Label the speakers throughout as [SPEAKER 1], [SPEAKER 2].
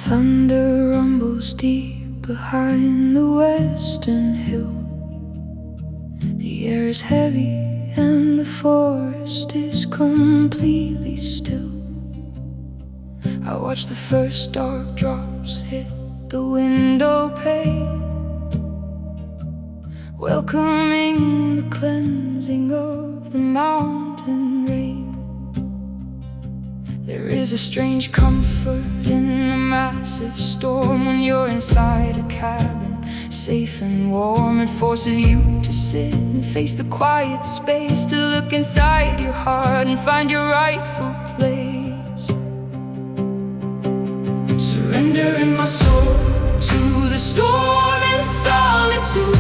[SPEAKER 1] Thunder rumbles deep behind the western hill. The air is heavy and the forest is completely still. I watch the first dark drops hit the window pane, welcoming the cleansing of the mountain rain. There is a strange comfort in a massive storm when you're inside a cabin, safe and warm. It forces you to sit and face the quiet space, to look inside your heart and find your rightful place. Surrendering my soul to the storm and solitude,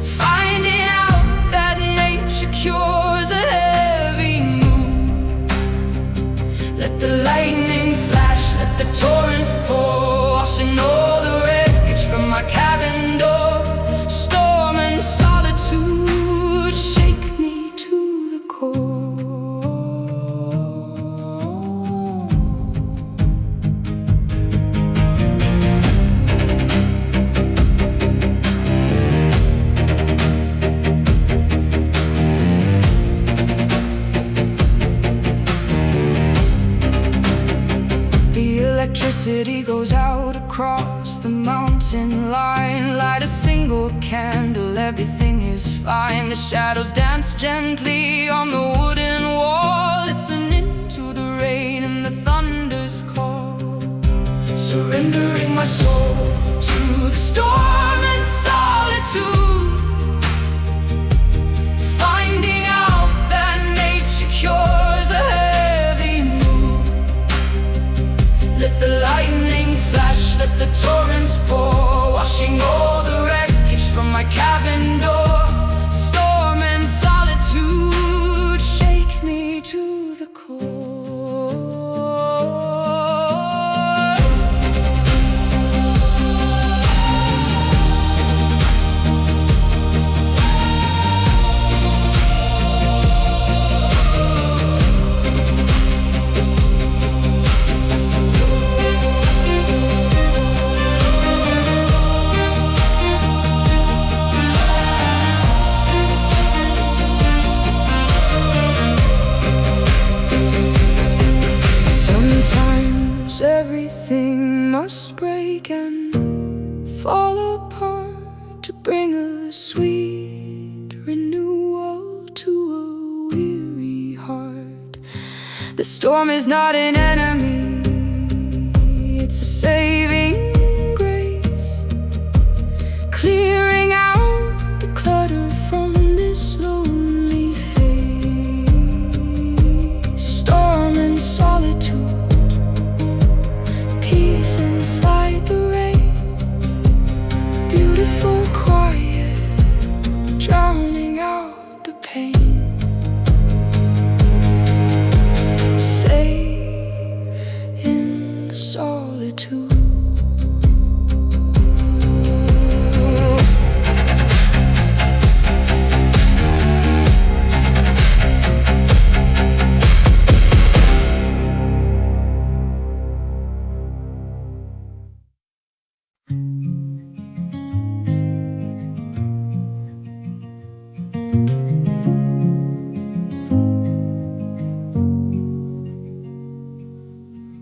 [SPEAKER 1] finding out that nature cures a heavy mood. Let the lightning flash, let the torrents pour, washing all the wreckage from my cabin door. Storm and solitude shake me to the core. Electricity goes out across the mountain line. Light a single candle, everything is fine. The shadows dance gently on the wooden wall, listening to the rain and the thunder's call. Surrendering my soul to the storm and solitude, finding out that nature cures a heavy mood. Let the lightning flash, let the torrents pour, washing all the wreckage from my cabin door. Storm and solitude shake me to the core. Everything must break and fall apart to bring a sweet renewal to a weary heart. The storm is not an enemy, it's a saving grace, clearing out the clutter from this lonely face. Storm and solitude, inside the rain, beautiful quiet, drowning out the pain. Safe in the solitude.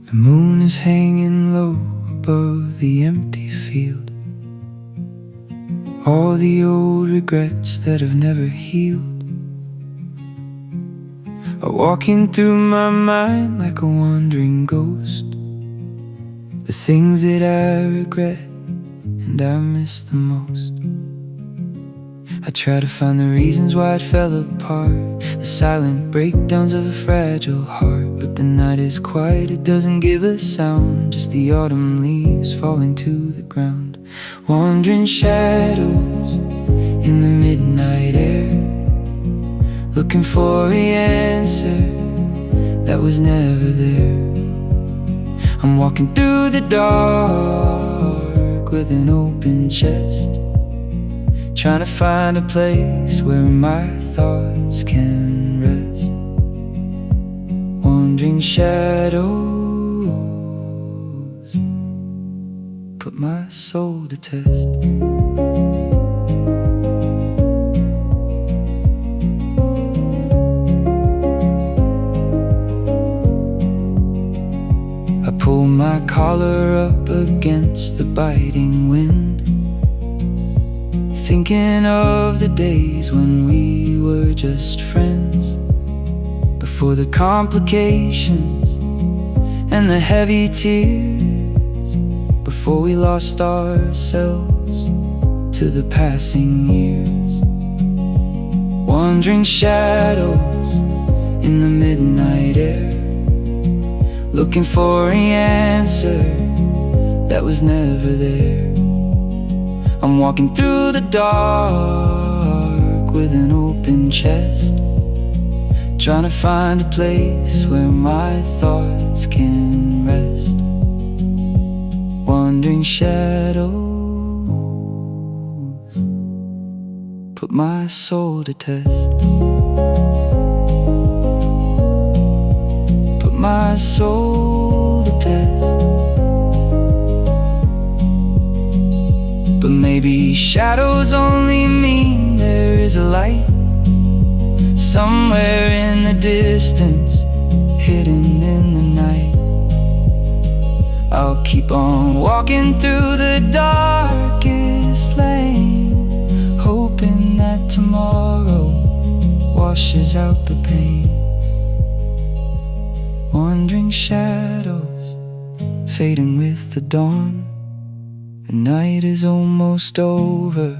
[SPEAKER 2] The moon is hanging low above the empty field, all the old regrets that have never healed are walking through my mind like a wandering ghost. The things that I regret and I miss the most. I try to find the reasons why it fell apart, the silent breakdowns of a fragile heart. But the night is quiet, it doesn't give a sound, just the autumn leaves falling to the ground. Wandering shadows in the midnight air, looking for the answer that was never there. I'm walking through the dark with an open chest, trying to find a place where my thoughts can rest. Wandering shadows my soul to test. I pull my collar up against the biting wind, thinking of the days when we were just friends, before the complications and the heavy tears, before we lost ourselves to the passing years. Wandering shadows in the midnight air, looking for an answer that was never there. I'm walking through the dark with an open chest, trying to find a place where my thoughts can rest. Wandering shadows put my soul to test. Put my soul to test. But maybe shadows only mean there is a light somewhere in the distance, hidden in the night. I'll keep on walking through the darkest lane, hoping that tomorrow washes out the pain. Wandering shadows fading with the dawn. The night is almost over,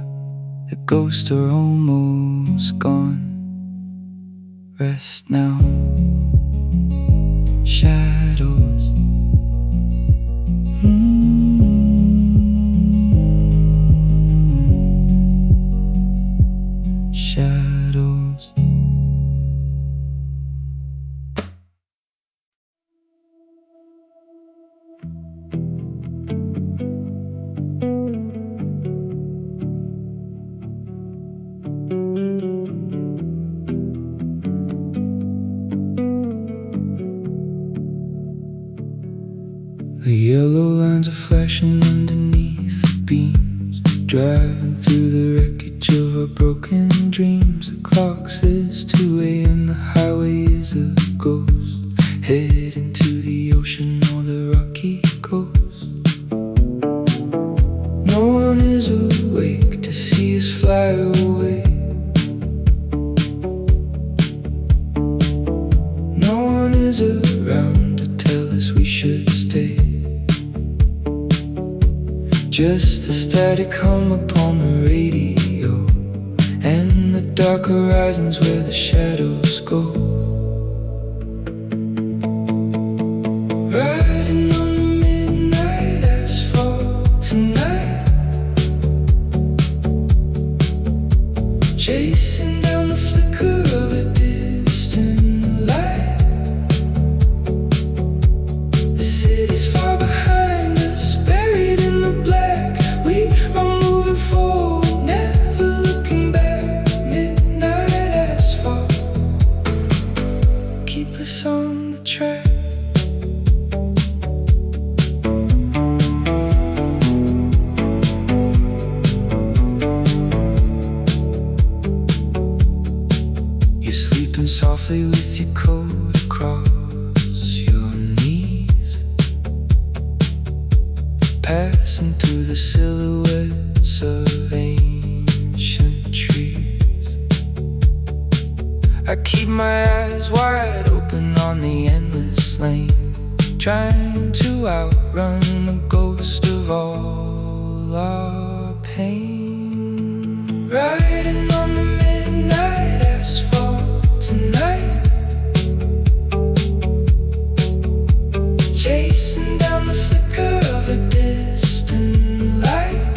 [SPEAKER 2] the ghosts are almost gone. Rest now, shadows. Shadows. The yellow lines are flashing underneath the beams, driving through the wreckage of our broken dreams. The clock says 2 a.m., the highway is a ghost, heading to the ocean or the rocky coast. No one is awake to see us fly away. No one is around to tell us we should stay. Just the static hum upon the radio, and the dark horizons where the shadows go. Riding on the midnight asphalt tonight, chasing down the flicker of a distant light. The city's far behind us, buried in the black. We are moving forward, never looking back. Midnight asphalt, keep us on the track. You're sleeping softly with your coat across your knees, passing through the silhouettes of ancient trees. I keep my eyes wide open on the endless lane, trying to outrun the ghost of all our pain. Riding on the midnight asphalt tonight, chasing down the flicker of a distant light.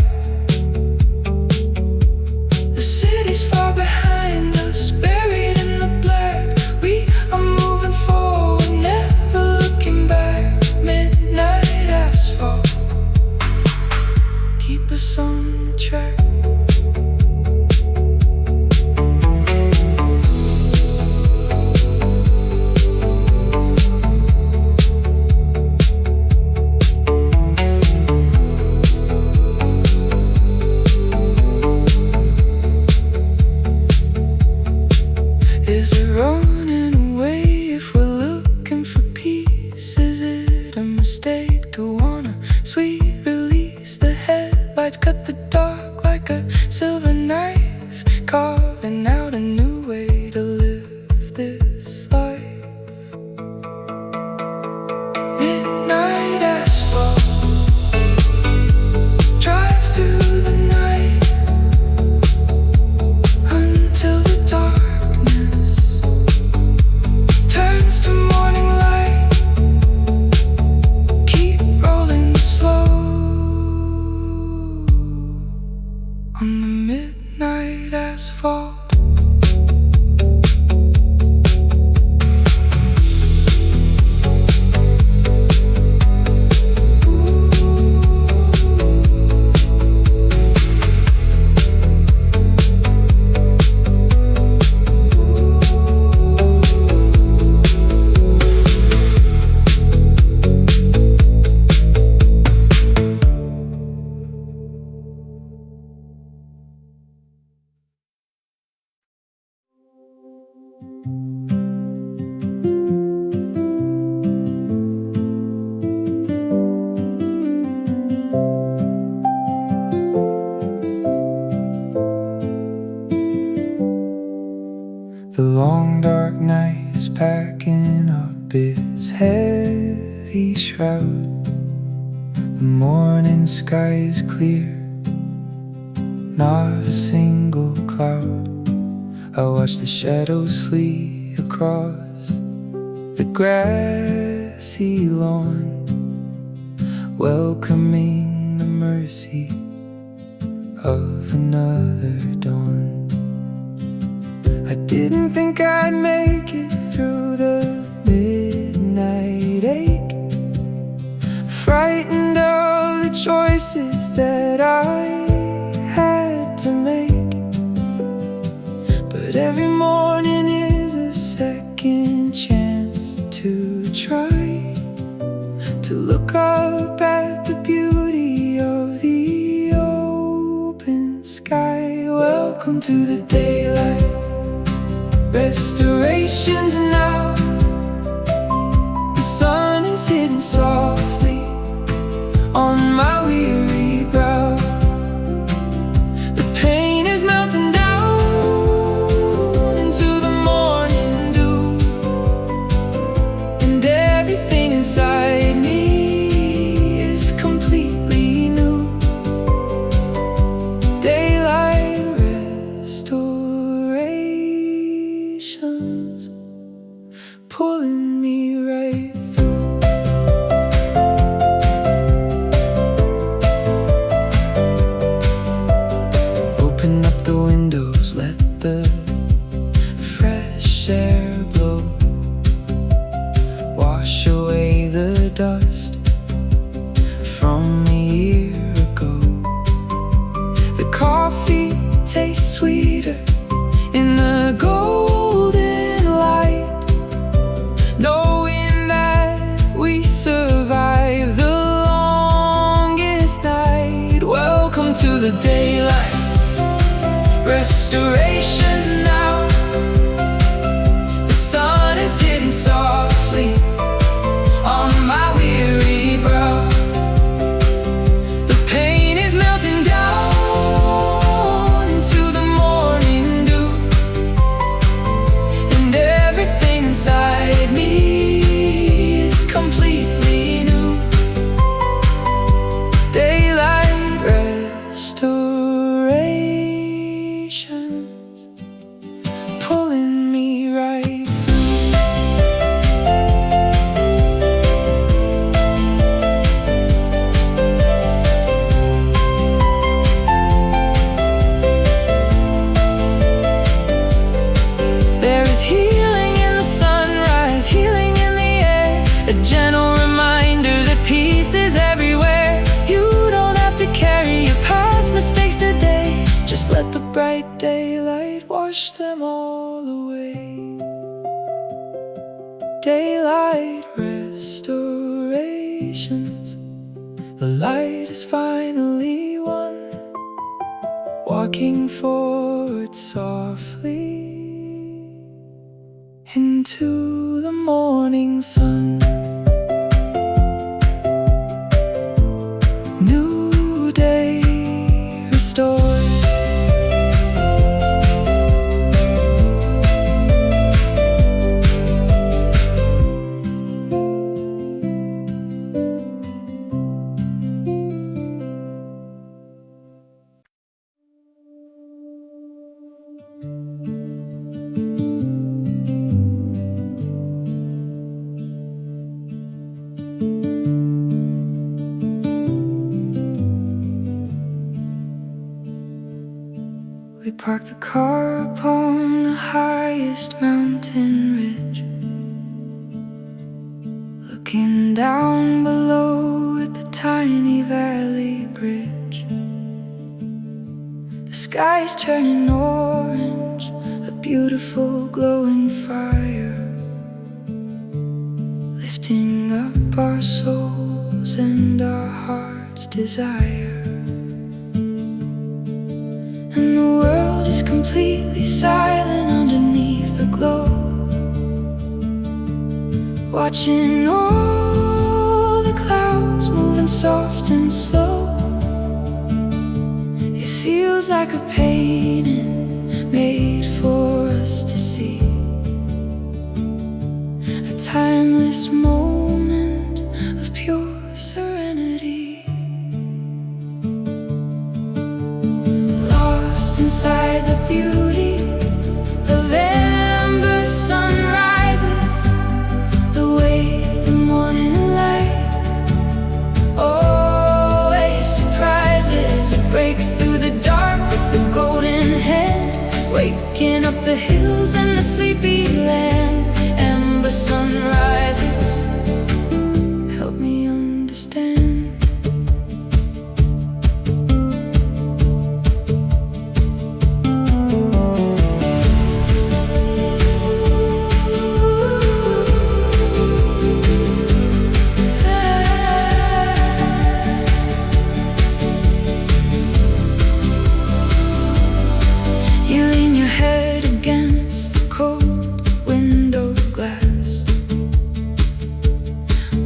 [SPEAKER 2] The city's far behind us, buried in the black. We are moving forward, never looking back. Midnight asphalt, keep us on the track. heavy shroud. The morning sky is clear, not a single cloud. I watch the shadows flee across the grassy lawn, welcoming the mercy of another dawn. I didn't think I'd make it through the midnight ache, frightened of the choices that I had to make. But every morning is a second chance to try to look up at the beauty of the open sky. Welcome to the daylight, restoration's now. The sun is hidden softly on my weary brow. The pain is melting down into the morning dew, and everything inside me is completely new. Daylight restorations pulling me right through. Open up the windows, let the fresh air blow, wash away the dust from a year ago. The coffee tastes sweeter in the golden light, knowing that we survived the longest night. Welcome to the daylight, restoration's now. The sun is hidden softly on my weary brow. The pain is melting down into the morning dew, and everything inside me is completely new. Daylight restorations pulling me right through. There is healing in the sunrise, healing in the air, a gentle reminder that peace is everywhere. You don't have to carry your past mistakes today, just let the bright daylight wash them all away. Daylight restorations, the light is finally won, walking forward softly into the morning sun. New day restored. We parked the car upon the highest mountain ridge, looking down below at the tiny valley bridge. The sky's turning orange, a beautiful glowing fire, lifting up our souls and our heart's desire. And the world is completely silent underneath the glow, watching all the clouds moving soft and slow. It feels like a painting made for us to see, a timeless moment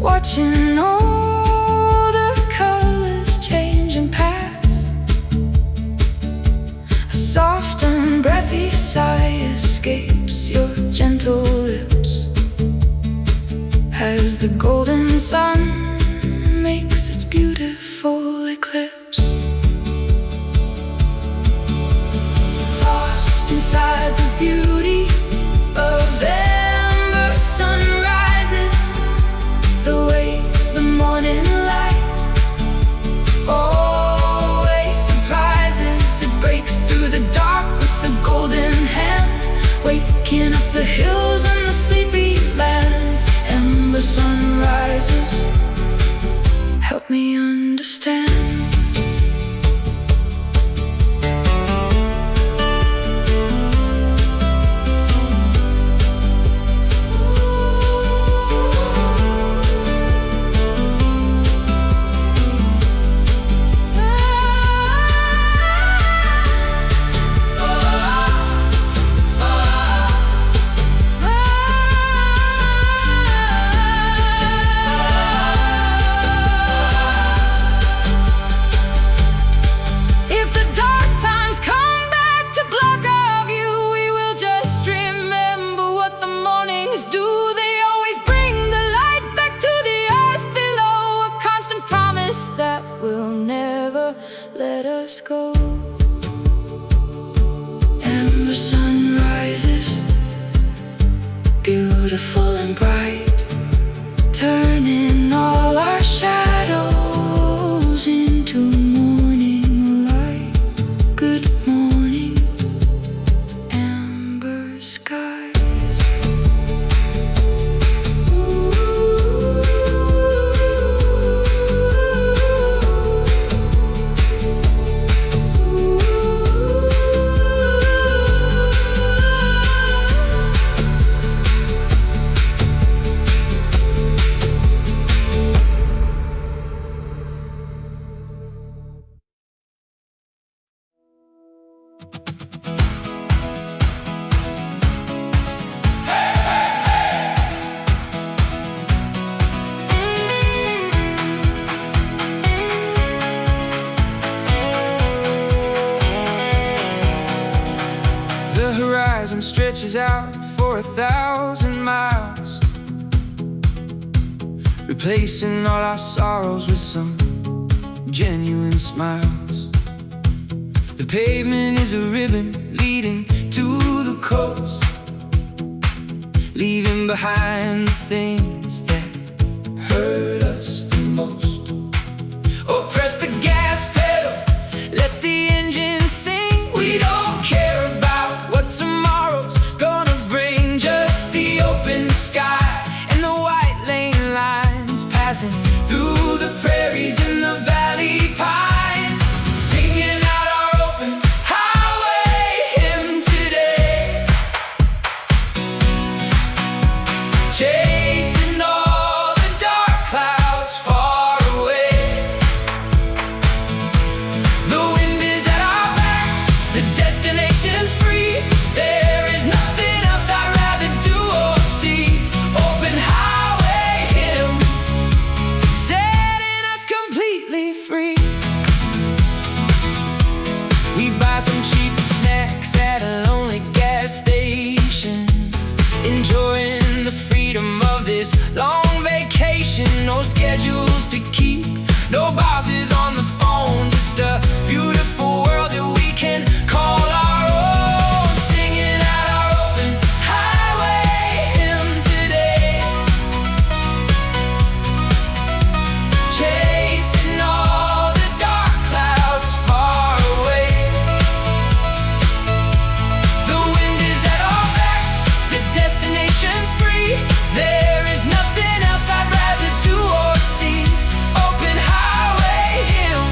[SPEAKER 1] watching all the colors change and pass. A soft and breathy sigh escapes your gentle lips as the golden sun makes its beautiful eclipse. Lost inside the beauty of ember sunrises, the way the morning light always surprises. It breaks through the dark with the golden hand, waking up the hills and the sleepy land. Ember sunrises, help me understand. Let us go. Ember sunrises, beautiful and bright, turning all our shadows into morning light. Good morning, amber skies.
[SPEAKER 2] The horizon stretches out for 1,000 miles, replacing all our sorrows with some genuine smiles. The pavement is a ribbon leading to the coast, leaving behind the things that hurt us the most. Oh, press the gas pedal, let the engine sing. We don't care about what tomorrow's gonna bring, just the open sky and the white lane lines passing through the prairies and the valley pines, singing out our open highway hymn today, chasing all the dark clouds far away. The wind is at our back, the destination's free. There is nothing else I'd rather do or see. Open highway hymn, setting us completely free. We buy some cheap snacks at a lonely gas station, enjoying the freedom of this long vacation. No schedules to keep, no bosses on the phone, just a beautiful world that we can call our own, singing out our open highway hymn today, chasing all the dark clouds far away. The wind is at our back, the destination's free. There is nothing else I'd rather do or see. Open highway hymn,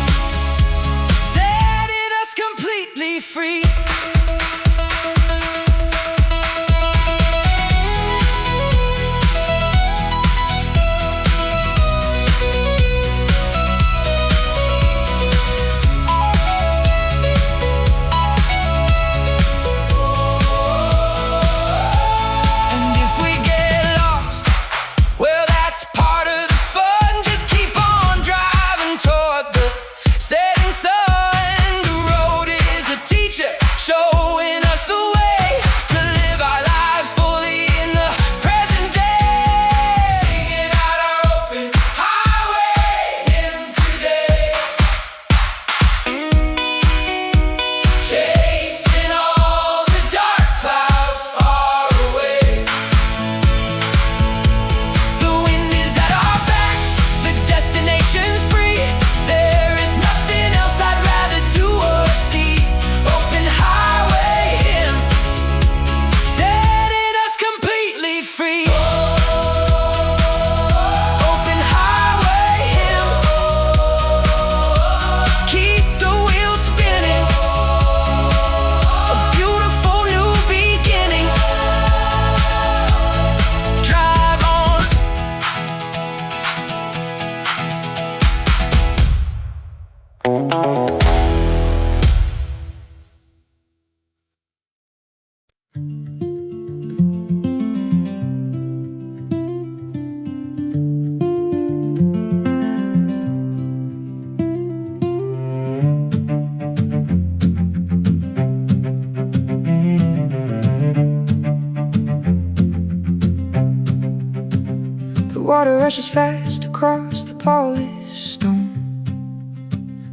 [SPEAKER 1] rushes fast across the polished stone.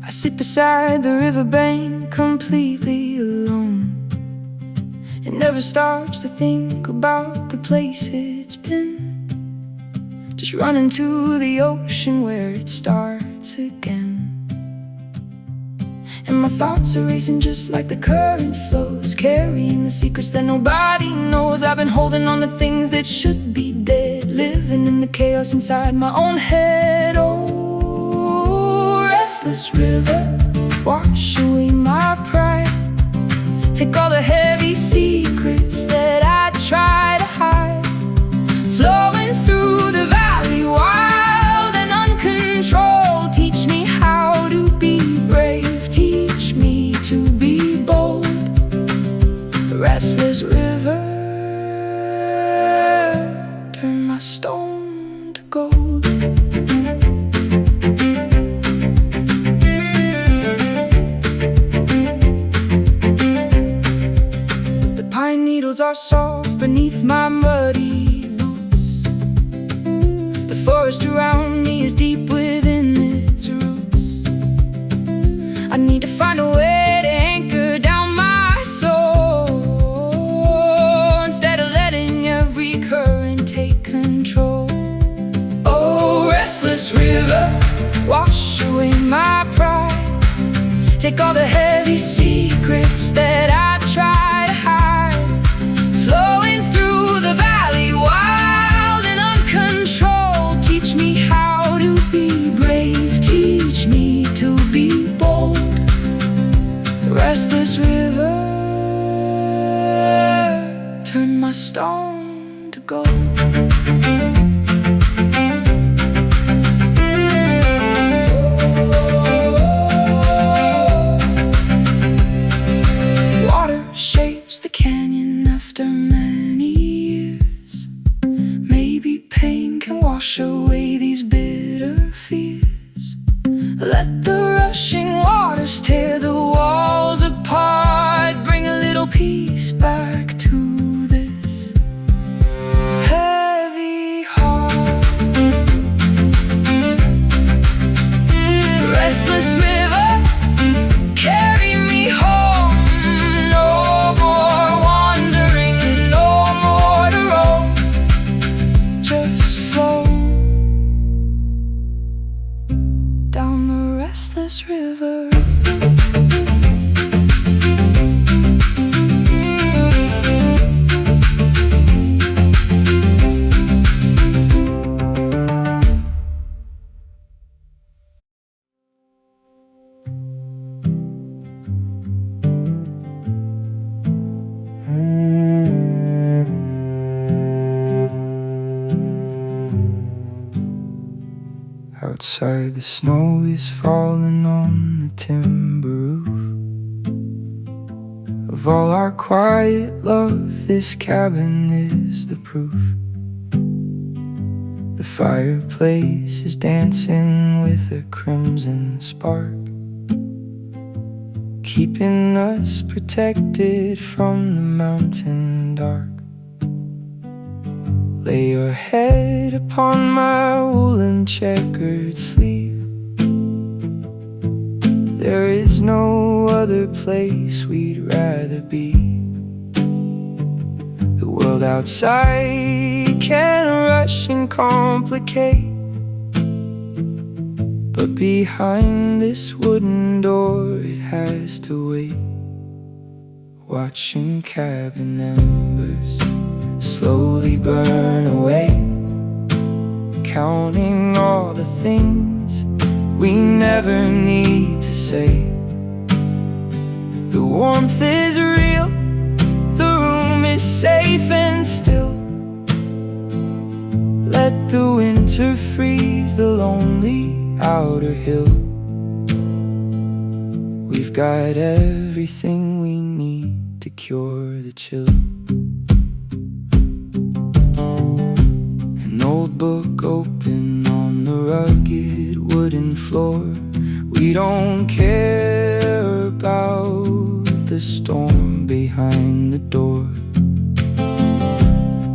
[SPEAKER 1] I sit beside the riverbank completely alone. It never stops to think about the place it's been, just running to the ocean where it starts again. And my thoughts are racing just like the current flows, carrying the secrets that nobody knows. I've been holding on to things that should be dead, living in the chaos inside my own head. Oh, restless river, wash away my pride. Take all the heavy secrets that I try to hide, flowing through the valley, wild and uncontrolled. Teach me how to be brave, teach me to be bold. Restless river, turn my stone to gold. The pine needles are soft beneath my muddy boots. The forest around me is deep within its roots. I need to find a way to anchor down my soul, instead of letting every current take control. Oh, restless river, wash away my pride. Take all the heavy secrets that I try to hide, flowing through the valley, wild and uncontrolled. Teach me how to be brave, teach me to be bold. Restless river, turn my stone to gold. Water shapes the canyon after many years. Maybe pain can wash away these bitter fears. Let the rushing waters tear the walls apart. Bring a little peace back to this heavy heart. Restless river, carry me home. No more wandering, no more to roam. Just flow down the restless river.
[SPEAKER 2] Outside the snow is falling on the timber roof of all our quiet love. This cabin is the proof. The fireplace is dancing with a crimson spark, keeping us protected from the mountain dark. Lay your head upon my woolen checkered sleeve. There is no other place we'd rather be. The world outside can rush and complicate, but behind this wooden door it has to wait. Watching cabin embers slowly burn away, counting all the things we never need to say. The warmth is real, the room is safe and still. Let the winter freeze the lonely outer hill. We've got everything we need to cure the chill. An old book open on the rugged wooden floor. We don't care about the storm behind the door.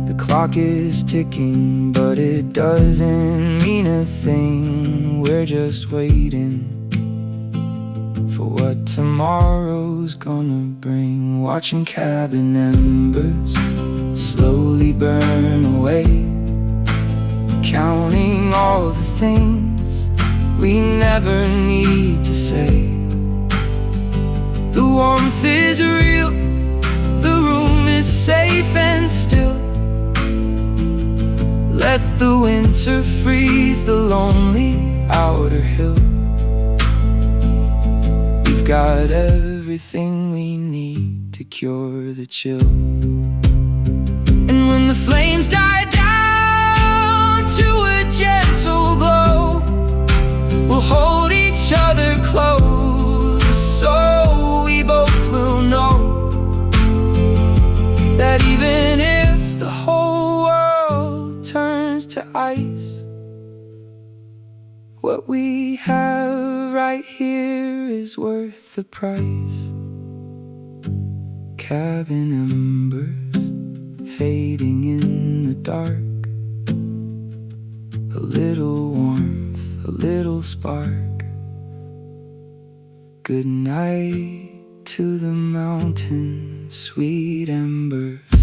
[SPEAKER 2] The clock is ticking, but it doesn't mean a thing. We're just waiting for what tomorrow's gonna bring. Watching cabin embers slowly burn away, counting all the things we never need to say. The warmth is real, the room is safe and still. Let the winter freeze the lonely outer hill. We've got everything we need to cure the chill. And when the flames die down to a gentle glow, we'll hold each other close, so we both will know that even if the whole world turns to ice, what we have right here is worth the price. Cabin embers fading in the dark, a little warmth, a little spark. Good night to the mountain, sweet embers.